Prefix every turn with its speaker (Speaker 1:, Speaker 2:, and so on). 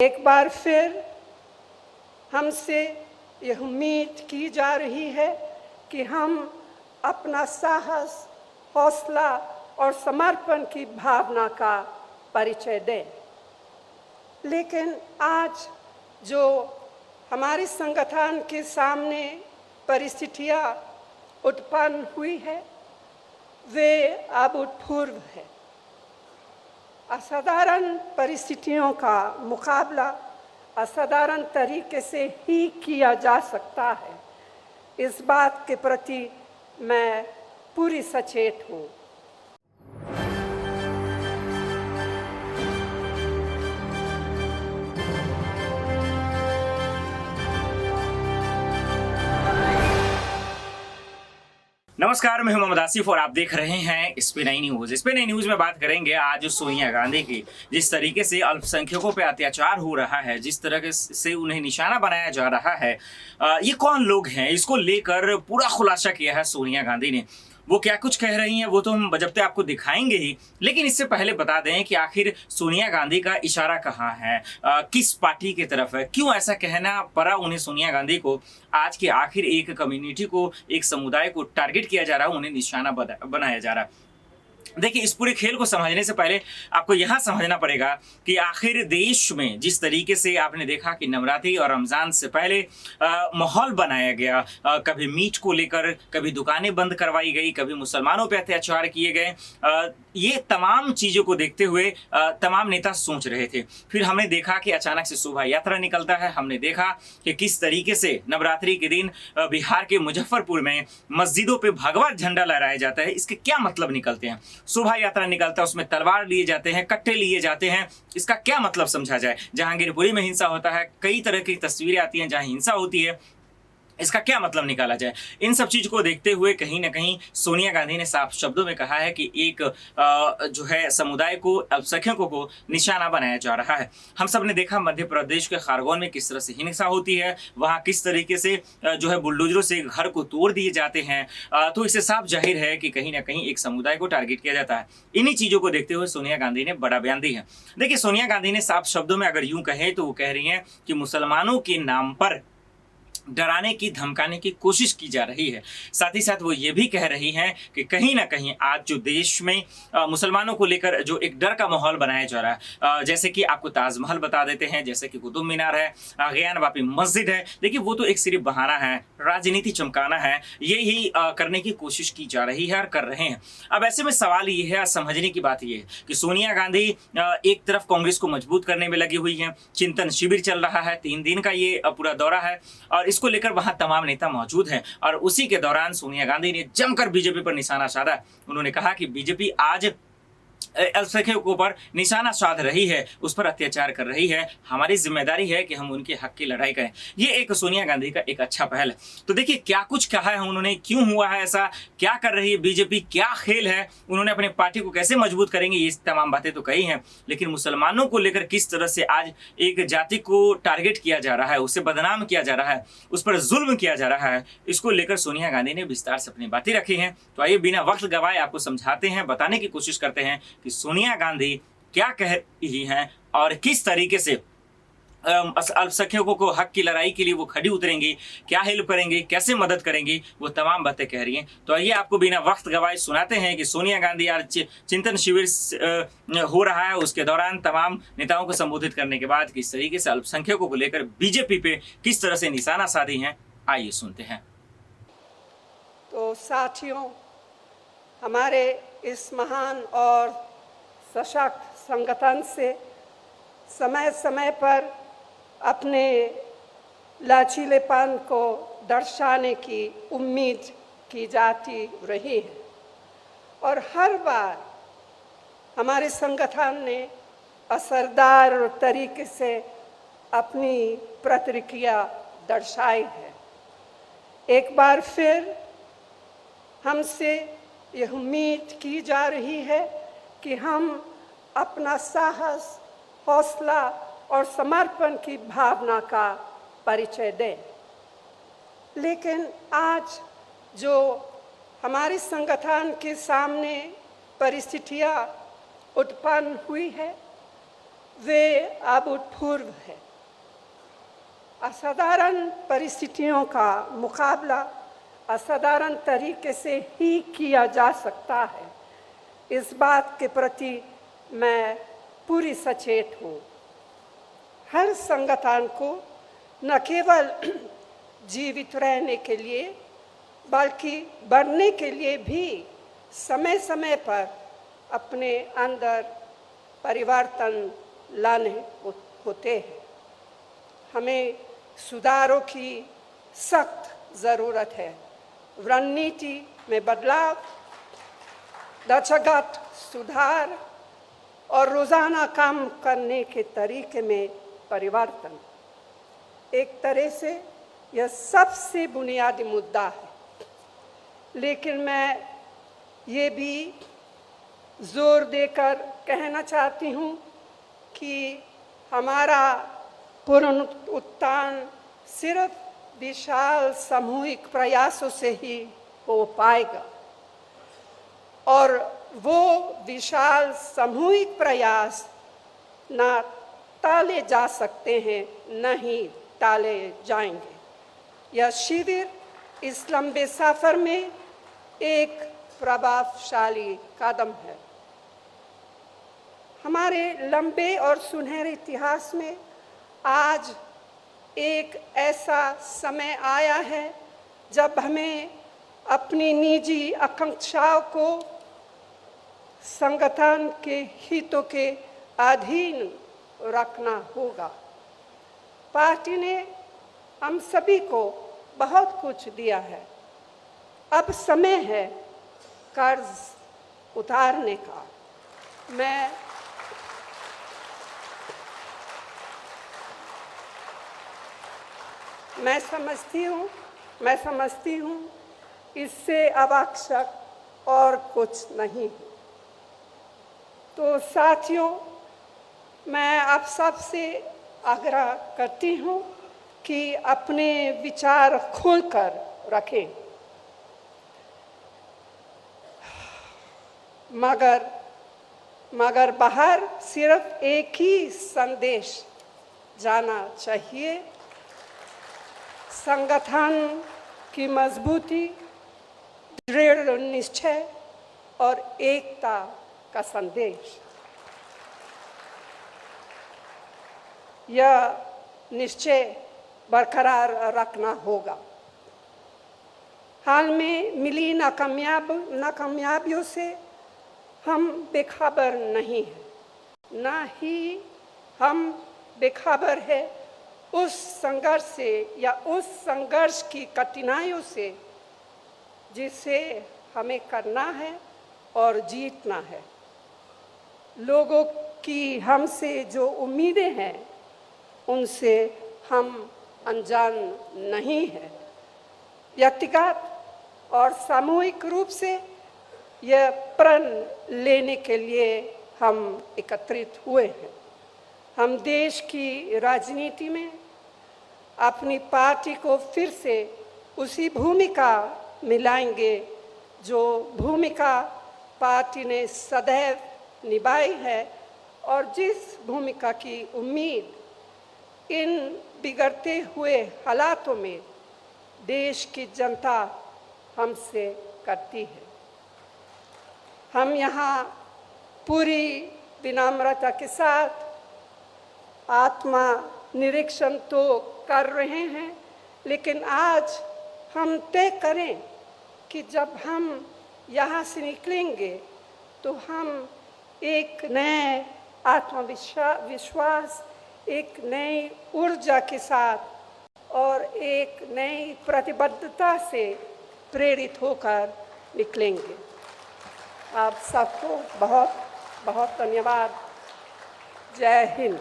Speaker 1: एक बार फिर हमसे यह उम्मीद की जा रही है कि हम अपना साहस, हौसला और समर्पण की भावना का परिचय दें। लेकिन आज जो हमारे संगठन के सामने परिस्थितियां उत्पन्न हुई है वे अभूतपूर्व है। असाधारण परिस्थितियों का मुकाबला असाधारण तरीके से ही किया जा सकता है, इस बात के प्रति मैं पूरी सचेत हूँ।
Speaker 2: नमस्कार, मैं हूं मोहम्मद आसिफ और आप देख रहे हैं इस पे नई न्यूज। इस पे नई न्यूज में बात करेंगे आज सोनिया गांधी की। जिस तरीके से अल्पसंख्यकों पे अत्याचार हो रहा है, जिस तरह से उन्हें निशाना बनाया जा रहा है, ये कौन लोग हैं, इसको लेकर पूरा खुलासा किया है सोनिया गांधी ने। वो क्या कुछ कह रही हैं वो तो हम बजबते आपको दिखाएंगे ही, लेकिन इससे पहले बता दें कि आखिर सोनिया गांधी का इशारा कहाँ है, किस पार्टी की तरफ है, क्यों ऐसा कहना पड़ा उन्हें सोनिया गांधी को। आज के आखिर एक कम्युनिटी को, एक समुदाय को टारगेट किया जा रहा है, उन्हें निशाना बनाया जा रहा है। देखिए, इस पूरे खेल को समझने से पहले आपको यहां समझना पड़ेगा कि आखिर देश में जिस तरीके से आपने देखा कि नवरात्रि और रमजान से पहले माहौल बनाया गया, कभी मीट को लेकर, कभी दुकानें बंद करवाई गई, कभी मुसलमानों पे अत्याचार किए गए, ये तमाम चीज़ों को देखते हुए तमाम नेता सोच रहे थे। फिर हमने देखा कि अचानक से शोभा यात्रा निकलता है। हमने देखा कि किस तरीके से नवरात्रि के दिन बिहार के मुजफ्फरपुर में मस्जिदों पे भगवा झंडा लहराया जाता है। इसके क्या मतलब निकलते हैं? शोभा यात्रा निकलता है, उसमें तलवार लिए जाते हैं, कट्टे लिए जाते हैं, इसका क्या मतलब समझा जाए? जहांगीरपुरी में हिंसा होता है, कई तरह की तस्वीरें आती हैं जहां हिंसा होती है, इसका क्या मतलब निकाला जाए? इन सब चीज़ को देखते हुए कहीं ना कहीं सोनिया गांधी ने साफ शब्दों में कहा है कि एक जो है समुदाय को, अल्पसंख्यकों को निशाना बनाया जा रहा है। हम सब ने देखा मध्य प्रदेश के खरगोन में किस तरह से हिंसा होती है, वहाँ किस तरीके से जो है बुलडोजरों से घर को तोड़ दिए जाते हैं। तो इससे साफ जाहिर है कि कहीं ना कहीं एक समुदाय को टारगेट किया जाता है। इन्हीं चीज़ों को देखते हुए सोनिया गांधी ने बड़ा बयान दिया है। देखिए, सोनिया गांधी ने साफ शब्दों में अगर यूं कहें तो वो कह रही हैं कि मुसलमानों के नाम पर डराने की, धमकाने की कोशिश की जा रही है। साथ ही साथ वो ये भी कह रही हैं कि कहीं ना कहीं आज जो देश में मुसलमानों को लेकर जो एक डर का माहौल बनाया जा रहा है, जैसे कि आपको ताजमहल बता देते हैं, जैसे कि कुतुब मीनार है, गयान वापी मस्जिद है। देखिए, वो तो एक सिर्फ बहाना है, राजनीति चमकाना है, यही करने की कोशिश की जा रही है और कर रहे हैं। अब ऐसे में सवाल ये है, समझने की बात ये है कि सोनिया गांधी एक तरफ कांग्रेस को मजबूत करने में लगी हुई है, चिंतन शिविर चल रहा है, 3 दिन का ये पूरा दौरा है और इसको लेकर वहां तमाम नेता मौजूद हैं। और उसी के दौरान सोनिया गांधी ने जमकर बीजेपी पर निशाना साधा। उन्होंने कहा कि बीजेपी आज अल्पसंख्यकों पर निशाना साध रही है, उस पर अत्याचार कर रही है। हमारी जिम्मेदारी है कि हम उनके हक की लड़ाई करें। ये एक सोनिया गांधी का एक अच्छा पहल है। तो देखिए, क्या कुछ कहा है उन्होंने, क्यों हुआ है ऐसा, क्या कर रही है बीजेपी, क्या खेल है, उन्होंने अपने पार्टी को कैसे मजबूत करेंगे, ये तमाम बातें तो कही हैं। लेकिन मुसलमानों को लेकर किस तरह से आज एक जाति को टारगेट किया जा रहा है, उसे बदनाम किया जा रहा है, उस पर जुल्म किया जा रहा है, इसको लेकर सोनिया गांधी ने विस्तार से अपनी बातें रखी हैं। तो आइए बिना वक्त गवाए आपको समझाते हैं, बताने की कोशिश करते हैं कि सोनिया गांधी क्या कह रही हैं और किस तरीके से अल्पसंख्यकों को हक की लड़ाई के लिए वो खड़ी उतरेंगी, क्या हेल्प करेंगी, कैसे मदद करेंगी, वो तमाम बातें कह रही हैं। तो आइए आपको बिना वक्त गवाए सुनाते हैं कि सोनिया गांधी आज चिंतन शिविर हो रहा है, उसके दौरान तमाम नेताओं को संबोधित करने के बाद किस तरीके से अल्पसंख्यकों को लेकर बीजेपी पे किस तरह से निशाना साधी हैं, आइए सुनते हैं।
Speaker 1: तो साथियों, हमारे इस महान और सशक्त संगठन से समय समय पर अपने लचीलेपन को दर्शाने की उम्मीद की जाती रही है और हर बार हमारे संगठन ने असरदार तरीके से अपनी प्रतिक्रिया दर्शाई है। एक बार फिर हमसे यह उम्मीद की जा रही है कि हम अपना साहस, हौसला और समर्पण की भावना का परिचय दें। लेकिन आज जो हमारे संगठन के सामने परिस्थितियां उत्पन्न हुई है वे अभूतपूर्व है। असाधारण परिस्थितियों का मुकाबला असाधारण तरीके से ही किया जा सकता है, इस बात के प्रति मैं पूरी सचेत हूँ। हर संगठन को न केवल जीवित रहने के लिए बल्कि बढ़ने के लिए भी समय समय पर अपने अंदर परिवर्तन लाने होते हैं। हमें सुधारों की सख्त ज़रूरत है। रणनीति में बदलाव, ढांचागत सुधार और रोज़ाना काम करने के तरीके में परिवर्तन। एक तरह से यह सबसे बुनियादी मुद्दा है, लेकिन मैं ये भी जोर देकर कहना चाहती हूँ कि हमारा पुनरुत्थान सिर्फ विशाल सामूहिक प्रयासों से ही हो पाएगा, और वो विशाल सामूहिक प्रयास ना टाले जा सकते हैं, न ही टाले जाएंगे। यह शिविर इस लंबे सफर में एक प्रभावशाली कदम है। हमारे लंबे और सुनहरे इतिहास में आज एक ऐसा समय आया है जब हमें अपनी निजी आकांक्षाओं को संगठन के हितों के अधीन रखना होगा। पार्टी ने हम सभी को बहुत कुछ दिया है। अब समय है कर्ज उतारने का। मैं समझती हूँ इससे आवश्यक और कुछ नहीं। तो साथियों, मैं आप सबसे आग्रह करती हूँ कि अपने विचार खोलकर रखें, मगर बाहर सिर्फ एक ही संदेश जाना चाहिए: संगठन की मजबूती, दृढ़ निश्चय और एकता का संदेश। यह निश्चय बरकरार रखना होगा। हाल में मिली नाकामयाबियों से हम बेखबर नहीं हैं, ना ही हम बेखबर है उस संघर्ष से या उस संघर्ष की कठिनाइयों से जिसे हमें करना है और जीतना है। लोगों की हमसे जो उम्मीदें हैं उनसे हम अनजान नहीं हैं। व्यक्तिगत और सामूहिक रूप से यह प्रण लेने के लिए हम एकत्रित हुए हैं। हम देश की राजनीति में अपनी पार्टी को फिर से उसी भूमिका में लाएंगे जो भूमिका पार्टी ने सदैव निभाई है, और जिस भूमिका की उम्मीद इन बिगड़ते हुए हालातों में देश की जनता हमसे करती है। हम यहाँ पूरी विनम्रता के साथ आत्मा निरीक्षण तो कर रहे हैं, लेकिन आज हम तय करें कि जब हम यहाँ से निकलेंगे तो हम एक नए आत्मविश्वास, एक नई ऊर्जा के साथ और एक नई प्रतिबद्धता से प्रेरित होकर निकलेंगे। आप सबको बहुत बहुत धन्यवाद। जय हिंद।